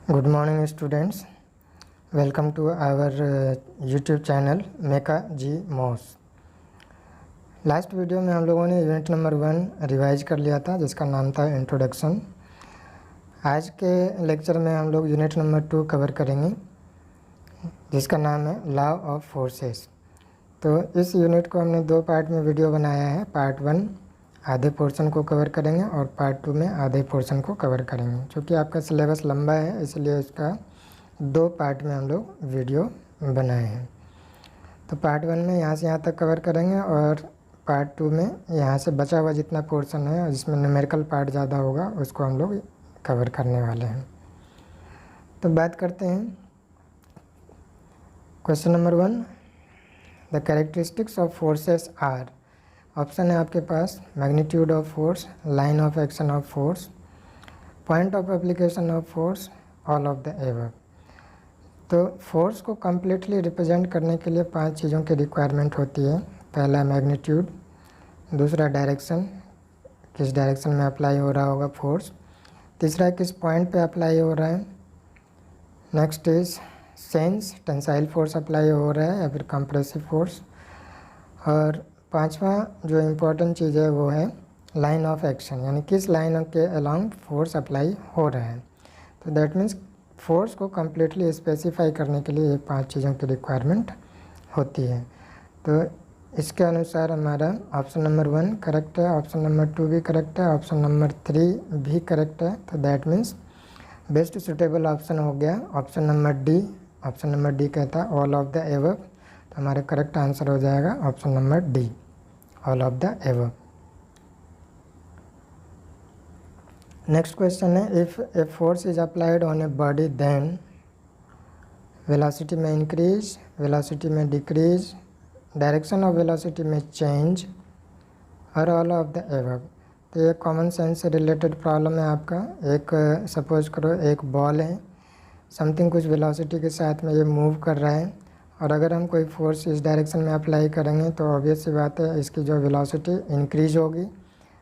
Good morning students, welcome to our YouTube channel मेका जी मॉस। लास्ट वीडियो में हम लोगों ने यूनिट नंबर 1 रिवाइज कर लिया था जिसका नाम था इंट्रोडक्शन। आज के लेक्चर में हम लोग यूनिट नंबर 2 कवर करेंगे जिसका नाम है लॉ ऑफ फोर्सेस। तो इस यूनिट को हमने 2 पार्ट में वीडियो बनाया है। पार्ट 1 आधे पोर्शन को कवर करेंगे और पार्ट 2 में आधे पोर्शन को कवर करेंगे। क्योंकि आपका सिलेबस लंबा है इसलिए इसका 2 पार्ट में हम लोग वीडियो बनाए हैं। तो पार्ट 1 में यहाँ से यहाँ तक कवर करेंगे और पार्ट 2 में यहाँ से बचा हुआ जितना पोर्शन है जिसमें न्यूमेरिकल पार्ट ज़्यादा होगा उसको हम लोग कवर करने वाले हैं। तो बात करते हैं question number 1, the characteristics of forces are. Option है आपके पास magnitude of force, line of action of force, point of application of force, all of the above. तो फोर्स को कम्प्लीटली रिप्रेजेंट करने के लिए 5 चीज़ों की रिक्वायरमेंट होती है। पहला मैग्नीट्यूड, दूसरा डायरेक्शन, किस डायरेक्शन में अप्लाई हो रहा होगा फोर्स, तीसरा किस पॉइंट पे अप्लाई हो रहा है, next is sense, tensile force apply हो रहा है या फिर कंप्रेसिव फोर्स, और पांचवा जो इम्पोर्टेंट चीज़ है वो है लाइन ऑफ एक्शन, यानी किस लाइन के अलोंग फोर्स अप्लाई हो रहा है। तो दैट मीन्स फोर्स को कम्प्लीटली स्पेसिफाई करने के लिए ये 5 चीज़ों की रिक्वायरमेंट होती है। तो इसके अनुसार हमारा ऑप्शन नंबर 1 करेक्ट है, ऑप्शन नंबर 2 भी करेक्ट है, ऑप्शन नंबर 3 भी करेक्ट है। तो that means best suitable option हो गया option number D. Option number D कहता है ऑल ऑफ द एबव। तो हमारा करेक्ट आंसर हो जाएगा option number D, all of the above. Next question है, if a force is applied on a body then velocity में increase, velocity में decrease, direction of velocity में change और all of the above. तो ये common sense से related problem है आपका। एक सपोज करो एक बॉल है, समथिंग कुछ वेलोसिटी के साथ में ये मूव कर रहा है और अगर हम कोई फोर्स इस डायरेक्शन में अप्लाई करेंगे तो ऑब्वियस सी बात है इसकी जो वेलोसिटी इंक्रीज होगी।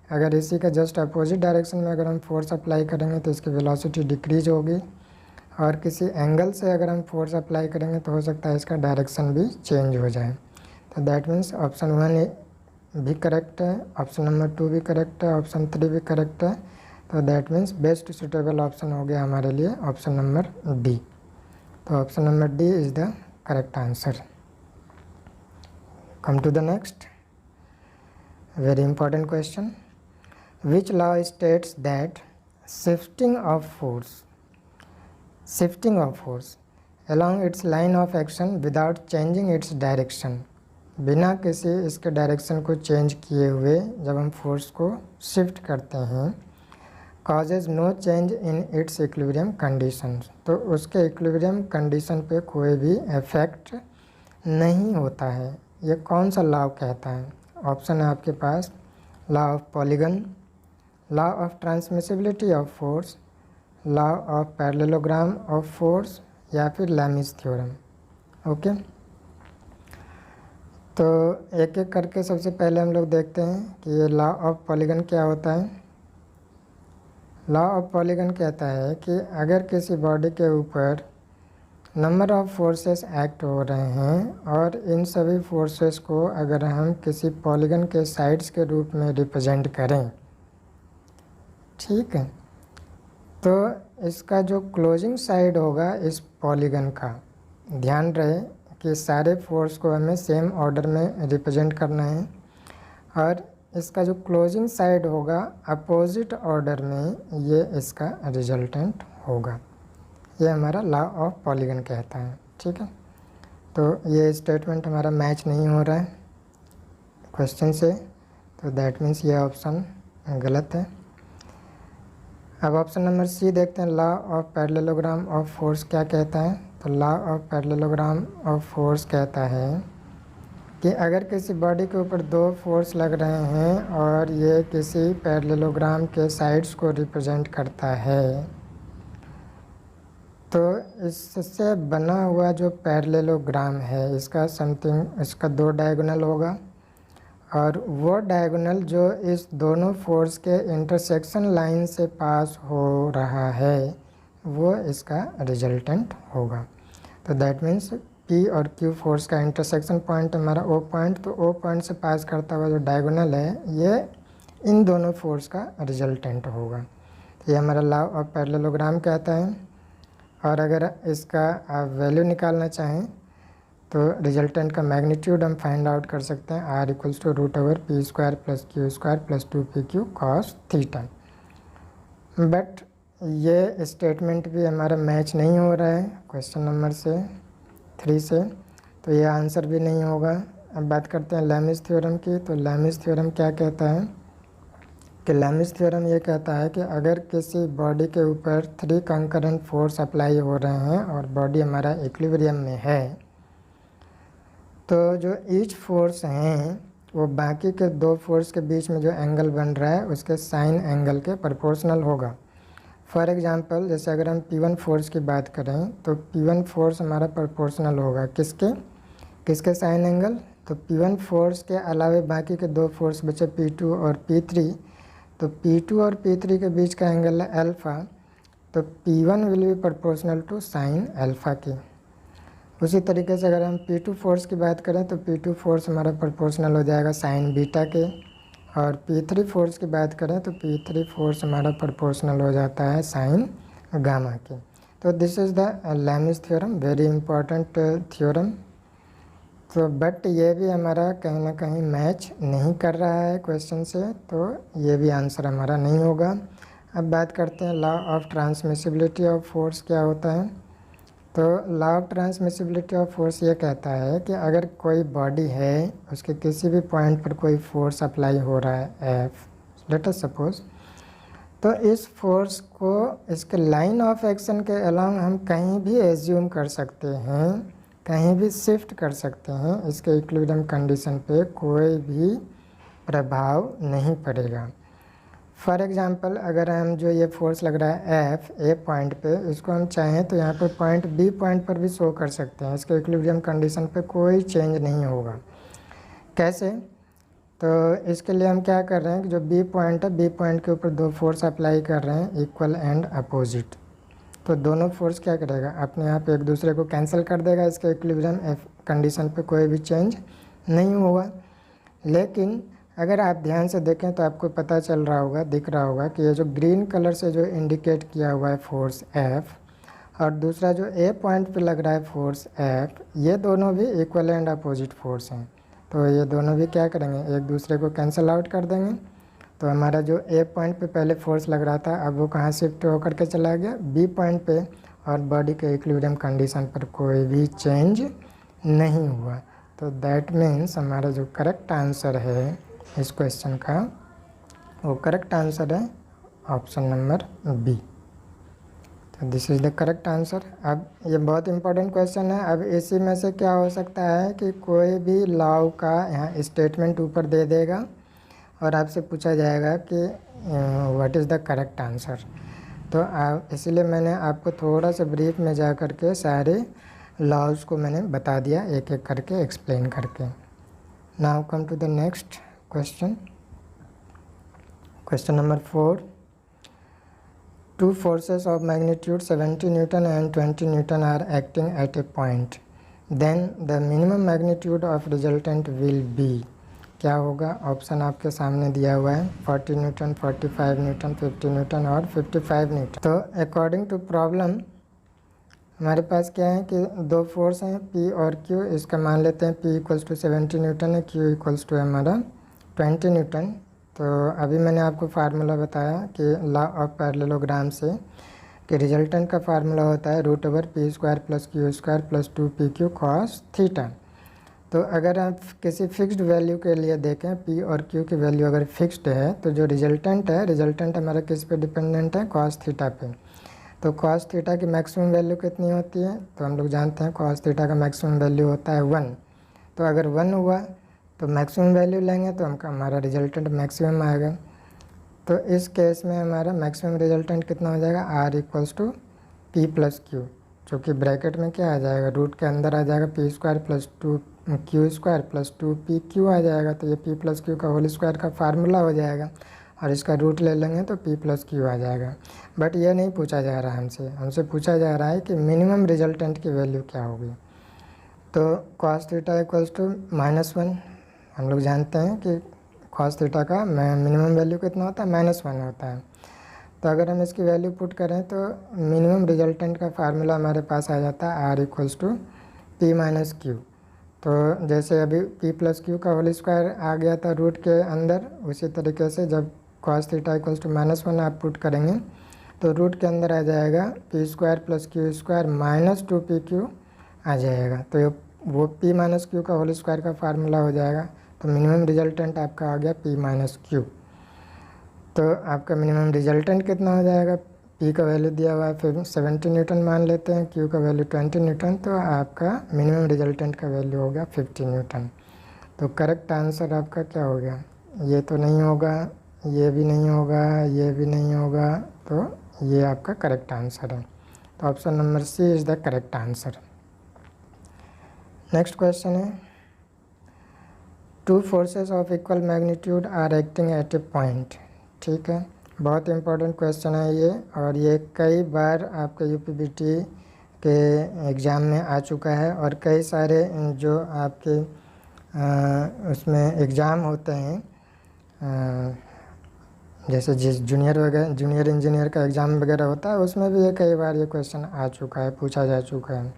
अगर इसी का जस्ट अपोजिट डायरेक्शन में अगर हम फोर्स अप्लाई करेंगे तो इसकी वेलोसिटी डिक्रीज होगी। और किसी एंगल से अगर हम फोर्स अप्लाई करेंगे तो हो सकता है इसका डायरेक्शन भी चेंज हो जाए। तो दैट मीन्स ऑप्शन 1 भी करेक्ट है, ऑप्शन नंबर 2 भी करेक्ट है, ऑप्शन 3 भी करेक्ट है। तो that means best suitable option हो गया हमारे लिए ऑप्शन नंबर डी। तो option number D is the correct answer. Come to the next very important question, which law states that shifting of force along its line of action without changing its direction, बिना किसी इसके direction को change किए हुए जब हम force को shift करते हैं, causes no change in its equilibrium conditions, तो उसके इक्विलिब्रियम कंडीशन पे कोई भी इफेक्ट नहीं होता है। ये कौन सा लॉ कहता है? ऑप्शन है आपके पास law of polygon, law of transmissibility of force, law of parallelogram of force या फिर लैमिस थ्योरम। ओके, तो एक एक करके सबसे पहले हम लोग देखते हैं कि ये लॉ ऑफ पॉलीगन क्या होता है। लॉ ऑफ पॉलीगन कहता है कि अगर किसी बॉडी के ऊपर नंबर ऑफ फोर्सेस एक्ट हो रहे हैं और इन सभी फोर्सेस को अगर हम किसी पॉलीगन के साइड्स के रूप में रिप्रेजेंट करें, ठीक है, तो इसका जो क्लोजिंग साइड होगा इस पॉलीगन का, ध्यान रहे कि सारे फोर्स को हमें सेम ऑर्डर में रिप्रेजेंट करना है और इसका जो क्लोजिंग साइड होगा अपोजिट ऑर्डर में ये इसका रिजल्टेंट होगा। ये हमारा लॉ ऑफ पॉलीगन कहता है, ठीक है। तो ये स्टेटमेंट हमारा मैच नहीं हो रहा है क्वेश्चन से, तो दैट मीन्स ये ऑप्शन गलत है। अब ऑप्शन नंबर सी देखते हैं, law of parallelogram of force क्या कहता है। तो law of parallelogram of force कहता है कि अगर किसी बॉडी के ऊपर 2 फोर्स लग रहे हैं और ये किसी पैरेललोग्राम के साइड्स को रिप्रेजेंट करता है, तो इससे बना हुआ जो पैरेललोग्राम है इसका समथिंग इसका 2 डायगोनल होगा और वो डायगोनल जो इस दोनों फोर्स के इंटरसेक्शन लाइन से पास हो रहा है वो इसका रिजल्टेंट होगा। तो दैट मीन्स पी और क्यू फोर्स का इंटरसेक्शन पॉइंट हमारा ओ पॉइंट, तो ओ पॉइंट से पास करता हुआ जो डायगोनल है ये इन दोनों फोर्स का रिजल्टेंट होगा। तो ये हमारा लॉ ऑफ पैरेललोग्राम कहता है। और अगर इसका आप वैल्यू निकालना चाहें तो रिजल्टेंट का मैग्नीट्यूड हम फाइंड आउट कर सकते हैं, R equals to root over P square plus Q square plus 2pq cos theta. But ये स्टेटमेंट भी हमारा मैच नहीं हो रहा है क्वेश्चन नंबर 3 से, तो ये आंसर भी नहीं होगा। अब बात करते हैं लैमिस थ्योरम की। तो लैमिस थ्योरम क्या कहता है कि लैमिस थ्योरम ये कहता है कि अगर किसी बॉडी के ऊपर 3 कंकरेंट फोर्स अप्लाई हो रहे हैं और बॉडी हमारा इक्विलिब्रियम में है, तो जो ईच फोर्स हैं वो बाकी के 2 फोर्स के बीच में जो एंगल बन रहा है उसके साइन एंगल के प्रोपोर्शनल होगा। फॉर एग्जांपल जैसे अगर हम P1 फोर्स की बात करें तो P1 फोर्स हमारा प्रोपोर्शनल होगा किसके साइन एंगल, तो P1 फोर्स के अलावे बाकी के 2 फोर्स बचे P2 और P3, तो P2 और P3 के बीच का एंगल है अल्फ़ा, तो P1 will be proportional to sine alpha की। उसी तरीके से अगर हम P2 फोर्स की बात करें तो P2 फोर्स हमारा प्रोपोर्शनल हो जाएगा साइन बीटा के, और P3 फोर्स की बात करें तो P3 फोर्स हमारा प्रोपोर्शनल हो जाता है साइन गामा के। तो this is the Lami's theorem, very important theorem. तो बट ये भी हमारा कहीं ना कहीं मैच नहीं कर रहा है क्वेश्चन से, तो ये भी आंसर हमारा नहीं होगा। अब बात करते हैं law of transmissibility of force क्या होता है। तो law of transmissibility of force ये कहता है कि अगर कोई बॉडी है उसके किसी भी पॉइंट पर कोई फोर्स अप्लाई हो रहा है एफ, लेट अस सपोज, तो इस फोर्स को इसके लाइन ऑफ एक्शन के अलावा हम कहीं भी एज्यूम कर सकते हैं, कहीं भी शिफ्ट कर सकते हैं, इसके इक्विलिब्रियम कंडीशन पे कोई भी प्रभाव नहीं पड़ेगा। फॉर एग्जांपल अगर हम जो ये फोर्स लग रहा है एफ ए पॉइंट पे, इसको हम चाहें तो यहाँ पे पॉइंट बी पॉइंट पर भी शो कर सकते हैं, इसके इक्विलिब्रियम कंडीशन पे कोई चेंज नहीं होगा। कैसे, तो इसके लिए हम क्या कर रहे हैं कि जो बी पॉइंट है, बी पॉइंट के ऊपर 2 फोर्स अप्लाई कर रहे हैं इक्वल एंड अपोजिट, तो दोनों फोर्स क्या करेगा, अपने आप एक दूसरे को कैंसिल कर देगा, इसके इक्विलिब्रियम कंडीशन पे कोई भी चेंज नहीं होगा। लेकिन अगर आप ध्यान से देखें तो आपको पता चल रहा होगा, दिख रहा होगा कि ये जो ग्रीन कलर से जो इंडिकेट किया हुआ है फोर्स एफ, और दूसरा जो ए पॉइंट पे लग रहा है फोर्स एफ, ये दोनों भी इक्वल एंड अपोजिट फोर्स हैं। तो ये दोनों भी क्या करेंगे, एक दूसरे को कैंसिल आउट कर देंगे। तो हमारा जो ए पॉइंट पे पहले फोर्स लग रहा था अब वो कहाँ शिफ्ट होकर के चला गया, बी पॉइंट पे, और बॉडी के इक्विलिब्रियम कंडीशन पर कोई भी चेंज नहीं हुआ। तो दैट मीन्स हमारा जो करेक्ट आंसर है इस क्वेश्चन का, वो करेक्ट आंसर है ऑप्शन नंबर बी। तो this is the correct answer. अब ये बहुत इंपॉर्टेंट क्वेश्चन है। अब इसी में से क्या हो सकता है कि कोई भी लॉ का यहाँ स्टेटमेंट ऊपर दे देगा और आपसे पूछा जाएगा कि what is the correct answer. तो आप इसीलिए मैंने आपको थोड़ा सा ब्रीफ में जा कर के सारे लॉज को मैंने बता दिया एक एक करके एक्सप्लेन करके। Now come to the next question. Question number 4. Two forces of magnitude 70 Newton and 20 Newton are acting at a point. Then the minimum magnitude of resultant will be. क्या होगा, ऑप्शन आपके सामने दिया हुआ है, 40 न्यूटन, 45 न्यूटन, 50 न्यूटन और 55 Newton. तो according to problem हमारे पास क्या है कि 2 फोर्स हैं P और Q। इसका मान लेते हैं P इक्वल्स टू 70 न्यूटन है, Q इक्वल्स टू हमारा 20 न्यूटन। तो अभी मैंने आपको फार्मूला बताया कि लॉ ऑफ पैरेललोग्राम से कि रिजल्टेंट का फार्मूला होता है root over P square plus Q square plus 2pq cos theta. तो अगर आप किसी फिक्स्ड वैल्यू के लिए देखें, पी और क्यू की वैल्यू अगर फिक्स्ड है तो जो रिजल्टेंट है, रिजल्टेंट हमारा किस पे डिपेंडेंट है, कॉस थीटा पे। तो कॉस थीटा की मैक्सिमम वैल्यू कितनी होती है, तो हम लोग जानते हैं कॉस थीटा का मैक्सिमम वैल्यू होता है 1। तो अगर 1 हुआ तो मैक्सिमम वैल्यू लेंगे तो हमारा रिजल्टेंट मैक्सिमम आएगा। तो इस केस में हमारा मैक्सिमम रिजल्टेंट कितना हो जाएगा, R equals to P plus Q, जो कि ब्रैकेट में क्या आ जाएगा, रूट के अंदर आ जाएगा P square plus 2 Q square plus 2pq आ जाएगा। तो ये पी प्लस क्यू का होल स्क्वायर का फार्मूला हो जाएगा। और इसका रूट ले लेंगे तो p प्लस क्यू आ जाएगा। बट ये नहीं पूछा जा रहा है हमसे पूछा जा रहा है कि मिनिमम रिजल्टेंट की वैल्यू क्या होगी। तो cos थीटा इक्वल्स टू -1, हम लोग जानते हैं कि cos थीटा का मिनिमम वैल्यू कितना होता है, -1 होता है। तो अगर हम इसकी वैल्यू पुट करें तो मिनिमम रिजल्टेंट का फार्मूला हमारे पास आ जाता है r equals to p minus Q. तो जैसे अभी p प्लस क्यू का होल स्क्वायर आ गया था रूट के अंदर, उसी तरीके से जब cos थीटा इक्वल्स टू -1 आप पुट करेंगे तो रूट के अंदर आ जाएगा p square plus Q square minus 2pq आ जाएगा। तो वो p माइनस क्यू का होल स्क्वायर का फार्मूला हो जाएगा। तो मिनिमम रिजल्टेंट आपका आ गया p माइनस क्यू। तो आपका मिनिमम रिजल्टेंट कितना हो जाएगा, p का वैल्यू दिया हुआ है, फिर 70 न्यूटन मान लेते हैं, q का वैल्यू 20 न्यूटन, तो आपका मिनिमम रिजल्टेंट का वैल्यू हो गया 50 न्यूटन। तो करेक्ट आंसर आपका क्या हो गया, ये तो नहीं होगा, ये भी नहीं होगा, ये भी नहीं होगा, तो ये आपका करेक्ट आंसर है। तो option number C is the correct answer. Next question है, two forces of equal magnitude are acting at a point. ठीक है, बहुत इंपॉर्टेंट क्वेश्चन है ये, और ये कई बार आपके यूपीबीटी के एग्ज़ाम में आ चुका है, और कई सारे जो आपके उसमें एग्ज़ाम होते हैं जैसे जिस जूनियर इंजीनियर का एग्ज़ाम वगैरह होता है उसमें भी ये कई बार ये क्वेश्चन आ चुका है, पूछा जा चुका है।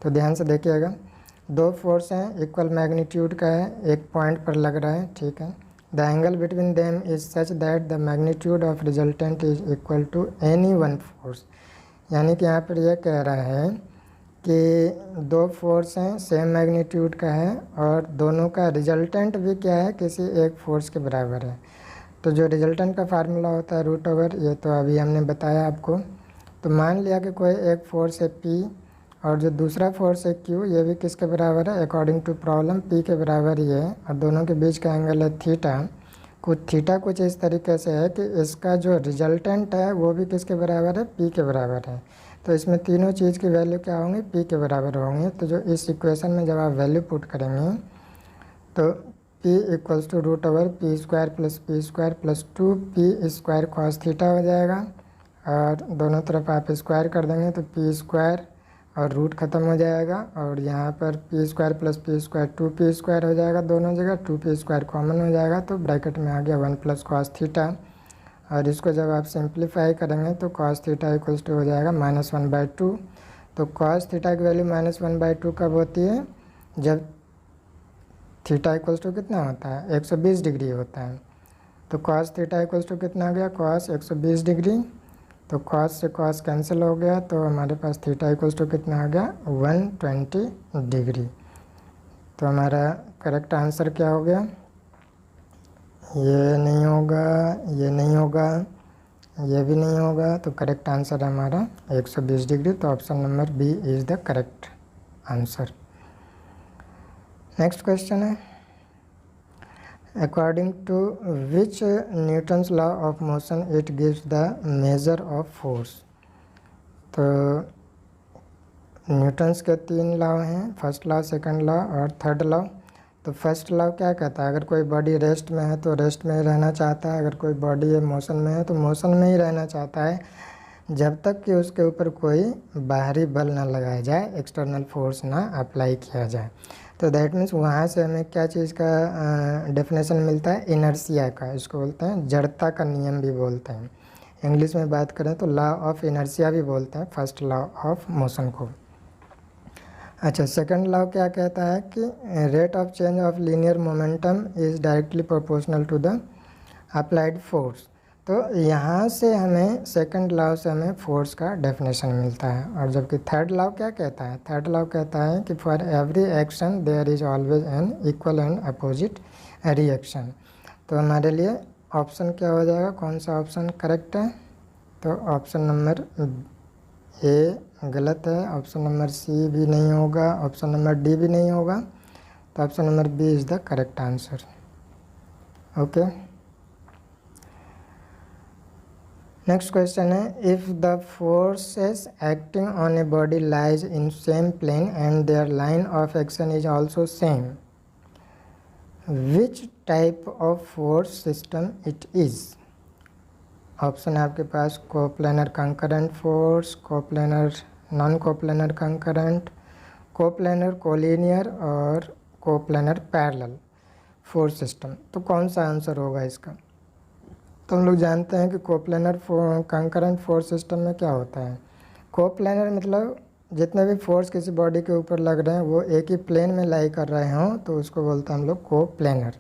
तो ध्यान से देखिएगा, दो फोर्स हैं, इक्वल मैग्नीट्यूड का है, एक पॉइंट पर लग रहा है। ठीक है, the angle between them is such that the magnitude of resultant is equal to any one force. यानी कि यहाँ पर यह कह रहा है कि दो फोर्स हैं, सेम मैग्नीट्यूड का है, और दोनों का रिजल्टेंट भी क्या है, किसी एक फोर्स के बराबर है। तो जो रिजल्टेंट का फार्मूला होता है रूट ओवर, ये तो अभी हमने बताया आपको। तो मान लिया कि कोई एक फोर्स है P और जो दूसरा फोर्स है Q, ये भी किसके बराबर है, अकॉर्डिंग टू प्रॉब्लम P के बराबर ही है, और दोनों के बीच का एंगल है थीटा। थीटा कुछ इस तरीके से है कि इसका जो रिजल्टेंट है वो भी किसके बराबर है, P के बराबर है। तो इसमें तीनों चीज़ की वैल्यू क्या होंगी, P के बराबर होंगे। तो जो इस इक्वेशन में जब आप वैल्यू पुट करेंगे तो P equals to root over P square plus P square plus 2P square cos theta हो जाएगा, और दोनों तरफ आप स्क्वायर कर देंगे तो P स्क्वायर और रूट ख़त्म हो जाएगा, और यहाँ पर P square plus P square 2P square हो जाएगा, दोनों जगह 2P स्क्वायर कॉमन हो जाएगा, तो ब्रैकेट में आ गया 1 प्लस कॉस थीटा। और इसको जब आप सिंप्लीफाई करेंगे तो कॉस थीटा इक्वल्स टू हो जाएगा -1/2। तो कॉस थीटा की वैल्यू -1/2 कब होती है, जब थीटा इक्वल्स टू कितना होता है, 120 डिग्री होता है। तो कॉस थीटा इक्वल्स टू कितना आ गया, कॉस 120 डिग्री। तो कॉस से कॉस कैंसिल हो गया, तो हमारे पास थीटा इक्वल्स टू कितना आ गया, 120 डिग्री। तो हमारा करेक्ट आंसर क्या हो गया, ये नहीं होगा, ये नहीं होगा, ये भी नहीं होगा। तो करेक्ट आंसर है हमारा 120 डिग्री। तो option number B is the correct answer. Next question है, according to which Newton's law of motion it gives the measure of force. तो न्यूटन्स के 3 लॉ हैं, फर्स्ट लॉ, सेकंड लॉ और third law. तो first law क्या कहता है, अगर कोई बॉडी रेस्ट में है तो रेस्ट में ही रहना चाहता है, अगर कोई बॉडी मोशन में है तो मोशन में ही रहना चाहता है, जब तक कि उसके ऊपर कोई बाहरी बल ना लगाया जाए, एक्सटर्नल फोर्स ना अप्लाई किया जाए। तो दैट मीन्स वहाँ से हमें क्या चीज़ का डेफिनेशन मिलता है, इनर्शिया का, इसको बोलते हैं जड़ता का नियम भी बोलते हैं। इंग्लिश में बात करें तो लॉ ऑफ इनर्शिया भी बोलते हैं फर्स्ट लॉ ऑफ मोशन को। अच्छा, सेकंड लॉ क्या कहता है कि rate of change of linear momentum is directly proportional to the applied force. तो यहाँ से हमें सेकंड लॉ से हमें फोर्स का डेफिनेशन मिलता है। और जबकि थर्ड लॉ क्या कहता है, थर्ड लॉ कहता है कि for every action there is always an equal and opposite reaction. तो हमारे लिए ऑप्शन क्या हो जाएगा, कौन सा ऑप्शन करेक्ट है, तो ऑप्शन नंबर ए गलत है, ऑप्शन नंबर सी भी नहीं होगा, ऑप्शन नंबर डी भी नहीं होगा, तो option number B is the correct answer. Okay, next question है, if the forces acting on a body lies in same plane and their line of action is also same, which type of force system it is. Option है आपके पास coplanar concurrent force, coplanar non coplanar concurrent, coplanar collinear और coplanar parallel force system. तो कौन सा answer होगा इसका? तो हम लोग जानते हैं कि कोप्लेनर कंकरेंट फोर्स सिस्टम में क्या होता है। कोप्लेनर मतलब जितने भी फोर्स किसी बॉडी के ऊपर लग रहे हैं वो एक ही प्लेन में लाई कर रहे हों तो उसको बोलते हैं हम लोग कोप्लेनर।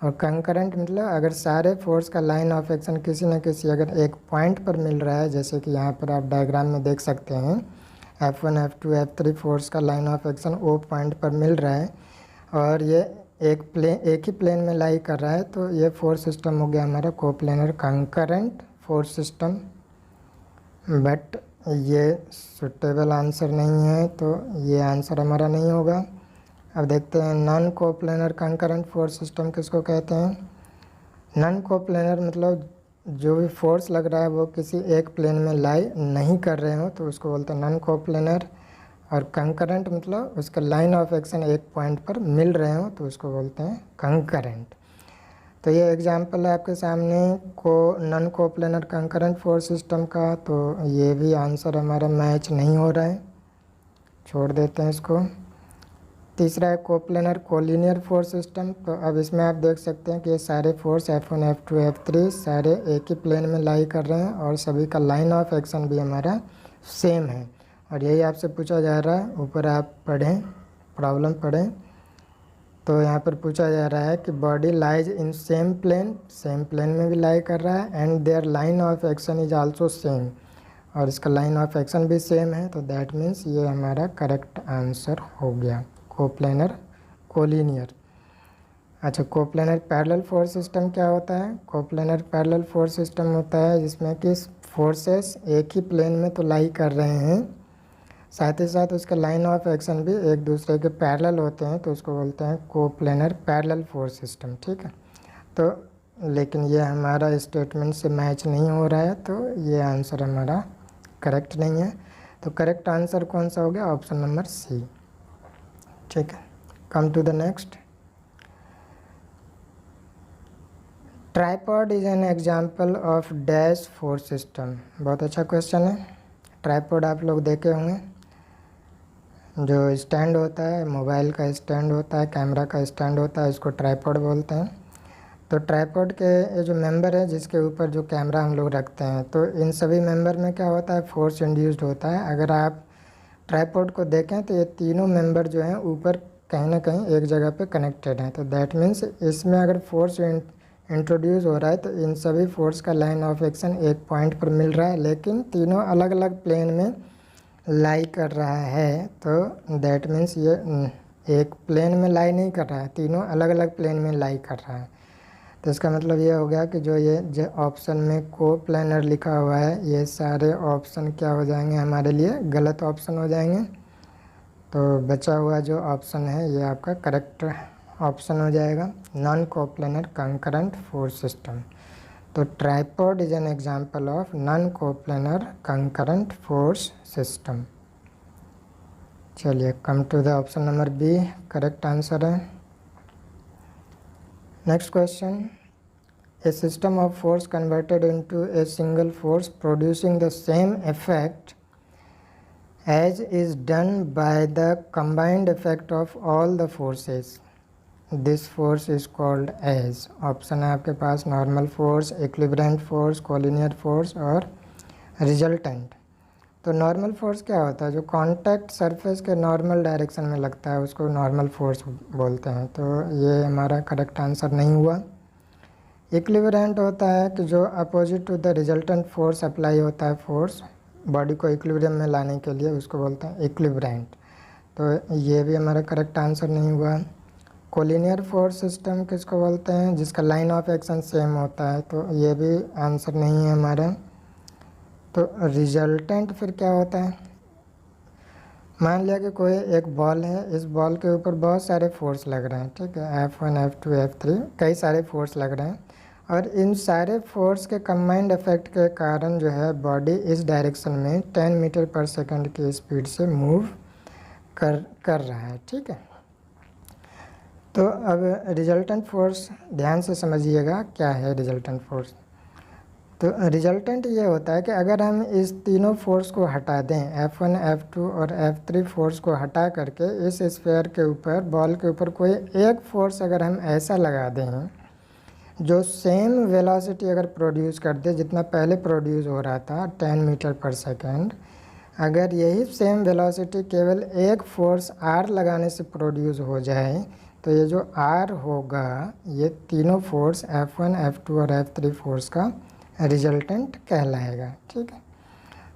और कंकरेंट मतलब अगर सारे फोर्स का लाइन ऑफ एक्शन किसी न किसी अगर एक पॉइंट पर मिल रहा है, जैसे कि यहाँ पर आप डायग्राम में देख सकते हैं F1 F2 F3 फोर्स का line of action O point पर मिल रहा है और ये एक ही प्लेन में लाई कर रहा है, तो ये फोर्स सिस्टम हो गया हमारा coplanar concurrent force system. But ये सुटेबल आंसर नहीं है, तो ये आंसर हमारा नहीं होगा। अब देखते हैं non coplanar concurrent force system किसको कहते हैं। नॉन कोप्लेनर मतलब जो भी फोर्स लग रहा है वो किसी एक प्लेन में लाई नहीं कर रहे हो तो उसको बोलते हैं नॉन कोप्लेनर। और कंकरेंट मतलब उसका लाइन ऑफ एक्शन एक पॉइंट पर मिल रहे हो तो उसको बोलते हैं कंकरेंट। तो ये एग्जांपल है आपके सामने non coplanar concurrent force system का, तो ये भी आंसर हमारा मैच नहीं हो रहा है, छोड़ देते हैं इसको। तीसरा है कोप्लेनर कोलिनियर फोर्स सिस्टम। तो अब इसमें आप देख सकते हैं कि ये सारे फोर्स F1 F2 F3 सारे एक ही प्लेन में लाई कर रहे हैं और सभी का लाइन ऑफ एक्शन भी हमारा सेम है। और यही आपसे पूछा जा रहा है, ऊपर आप पढ़ें प्रॉब्लम पढ़ें तो यहाँ पर पूछा जा रहा है कि body lies in same plane में भी लाई कर रहा है and their line of action is also same, और इसका लाइन ऑफ एक्शन भी सेम है। तो दैट मीन्स ये हमारा करेक्ट आंसर हो गया कोप्लेनर कोलिनियर। अच्छा, कोप्लेनर पैरेलल फोर्स सिस्टम क्या होता है? कोप्लेनर पैरेलल फोर्स सिस्टम होता है जिसमें कि फोर्सेस एक ही प्लेन में तो लाई कर रहे हैं, साथ ही साथ उसका लाइन ऑफ एक्शन भी एक दूसरे के पैरेलल होते हैं, तो उसको बोलते हैं कोप्लेनर पैरेलल फोर्स सिस्टम। ठीक है, तो लेकिन ये हमारा स्टेटमेंट से मैच नहीं हो रहा है, तो ये आंसर हमारा करेक्ट नहीं है। तो करेक्ट आंसर कौन सा हो गया? Option number C. ठीक है, come to the next. Tripod is an example of dash force system. बहुत अच्छा क्वेश्चन है। ट्राइपॉड आप लोग देखे होंगे, जो स्टैंड होता है, मोबाइल का स्टैंड होता है, कैमरा का स्टैंड होता है, इसको ट्राइपॉड बोलते हैं। तो ट्राइपॉड के जो मेंबर है जिसके ऊपर जो कैमरा हम लोग रखते हैं, तो इन सभी मेंबर में क्या होता है? फोर्स इंड्यूस्ड होता है। अगर आप ट्राइपॉड को देखें तो ये तीनों मेंबर जो हैं ऊपर कहीं ना कहीं एक जगह पे कनेक्टेड हैं, तो दैट मीन्स इसमें अगर फोर्स इंट्रोड्यूस हो रहा है तो इन सभी फोर्स का लाइन ऑफ एक्शन एक पॉइंट पर मिल रहा है, लेकिन तीनों अलग अलग प्लेन में लाई कर रहा है। तो दैट मीन्स ये एक प्लेन में लाई नहीं कर रहा है, तीनों अलग अलग प्लेन में लाई कर रहा है। तो इसका मतलब ये हो गया कि जो ऑप्शन में कोप्लेनर लिखा हुआ है, ये सारे ऑप्शन क्या हो जाएंगे हमारे लिए? गलत ऑप्शन हो जाएंगे। तो बचा हुआ जो ऑप्शन है ये आपका करेक्ट ऑप्शन हो जाएगा, non coplanar concurrent force system. तो tripod is an example of non coplanar concurrent force system. चलिए, come to the option number B, correct answer है। Next question. A system of force converted into a single force producing the same effect as is done by the combined effect of all the forces. This force is called as, option है आपके पास normal force, equivalent force, collinear force और resultant. तो normal force क्या होता है? जो contact surface के नॉर्मल डायरेक्शन में लगता है उसको नॉर्मल फोर्स बोलते हैं, तो ये हमारा करेक्ट आंसर नहीं हुआ। इक्विवेलेंट होता है कि जो opposite to the resultant force apply होता है, फोर्स बॉडी को इक्विलिब्रियम में लाने के लिए, उसको बोलते हैं इक्विवेलेंट। तो ये भी हमारा करेक्ट आंसर नहीं हुआ। कोलिनियर फोर्स सिस्टम किसको बोलते हैं? जिसका लाइन ऑफ एक्शन सेम होता है, तो ये भी आंसर नहीं है हमारा। तो रिजल्टेंट फिर क्या होता है? मान लिया कि कोई एक बॉल है, इस बॉल के ऊपर बहुत सारे फोर्स लग रहे हैं, ठीक है, F1 F2 F3 कई सारे फोर्स लग रहे हैं, और इन सारे फोर्स के कंबाइंड इफेक्ट के कारण जो है बॉडी इस डायरेक्शन में 10 मीटर पर सेकंड की स्पीड से मूव कर रहा है। ठीक है, तो अब रिजल्टेंट फोर्स ध्यान से समझिएगा क्या है रिजल्टेंट फोर्स। तो रिजल्टेंट ये होता है कि अगर हम इस तीनों फोर्स को हटा दें, F1, F2 और F3 फोर्स को हटा करके इस स्फीयर के ऊपर, बॉल के ऊपर कोई एक फोर्स अगर हम ऐसा लगा दें जो सेम वेलोसिटी अगर प्रोड्यूस कर दे जितना पहले प्रोड्यूस हो रहा था 10 मीटर पर सेकेंड, अगर यही सेम वेलोसिटी केवल एक फोर्स R लगाने से प्रोड्यूस हो जाए तो ये जो R होगा ये तीनों फोर्स F1, F2 और F3 फोर्स का रिजल्टेंट कहलाएगा। ठीक है,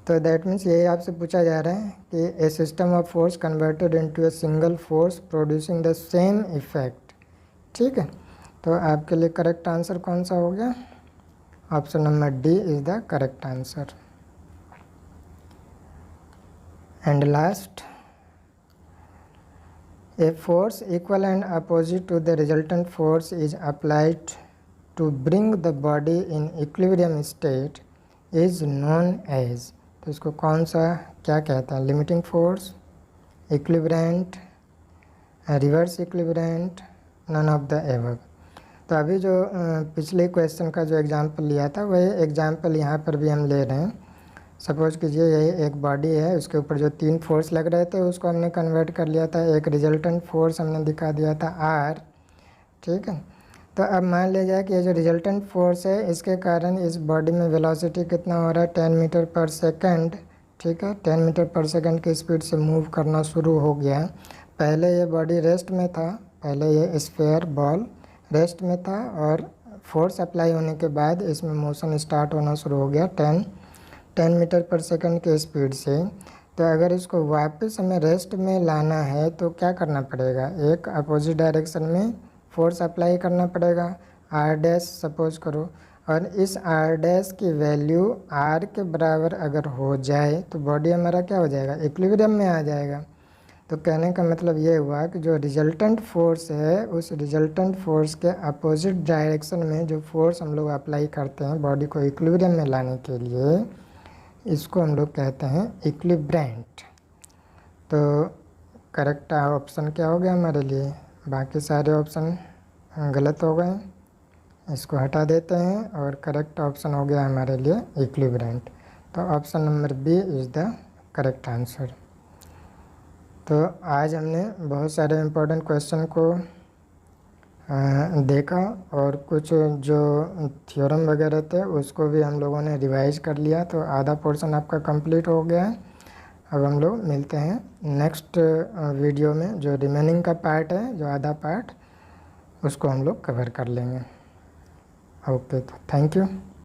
तो दैट मीन्स यही आपसे पूछा जा रहा है कि a system of force converted into a single force producing the same effect. ठीक है, तो आपके लिए करेक्ट आंसर कौन सा हो गया? Option number D is the correct answer. And last, a force equal and opposite to the resultant force is applied to bring the body in equilibrium state is known as, तो इसको कौन सा क्या कहते हैं? Limiting force, equilibrant, reverse equilibrant, none of the above. तो अभी जो पिछले क्वेश्चन का जो एग्जांपल लिया था वही एग्जांपल यहाँ पर भी हम ले रहे हैं। सपोज कीजिए यही एक बॉडी है, उसके ऊपर जो 3 फोर्स लग रहे थे उसको हमने कन्वर्ट कर लिया था, एक रिजल्टेंट फोर्स हमने दिखा दिया था R। ठीक है, तो अब मान लिया जाए कि ये जो रिजल्टेंट फोर्स है इसके कारण इस बॉडी में वेलोसिटी कितना हो रहा है? 10 मीटर पर सेकेंड। ठीक है, 10 मीटर पर सेकेंड की स्पीड से मूव करना शुरू हो गया। पहले ये बॉडी रेस्ट में था, पहले ये स्फीयर बॉल रेस्ट में था और फोर्स अप्लाई होने के बाद इसमें मोशन स्टार्ट होना शुरू हो गया 10 मीटर पर सेकंड के स्पीड से। तो अगर इसको वापस हमें रेस्ट में लाना है तो क्या करना पड़ेगा? एक अपोजिट डायरेक्शन में फोर्स अप्लाई करना पड़ेगा, R डैश सपोज करो, और इस R डैश की वैल्यू R के बराबर अगर हो जाए तो बॉडी हमारा क्या हो जाएगा? इक्विलिब्रियम में आ जाएगा। तो कहने का मतलब ये हुआ कि जो रिजल्टेंट फोर्स है उस रिजल्टेंट फोर्स के अपोजिट डायरेक्शन में जो फोर्स हम लोग अप्लाई करते हैं बॉडी को इक्विलिब्रियम में लाने के लिए, इसको हम लोग कहते हैं इक्विलिब्रेंट। तो करेक्ट ऑप्शन क्या हो गया हमारे लिए? बाकी सारे ऑप्शन गलत हो गए, इसको हटा देते हैं और करेक्ट ऑप्शन हो गया हमारे लिए इक्विलिब्रेंट। तो option number B is the correct answer. तो आज हमने बहुत सारे इम्पोर्टेंट क्वेश्चन को देखा और कुछ जो थ्योरम वगैरह थे उसको भी हम लोगों ने रिवाइज कर लिया। तो आधा पोर्शन आपका कंप्लीट हो गया है। अब हम लोग मिलते हैं नेक्स्ट वीडियो में, जो रिमेनिंग का पार्ट है, जो आधा पार्ट, उसको हम लोग कवर कर लेंगे। ओके, तो थैंक यू।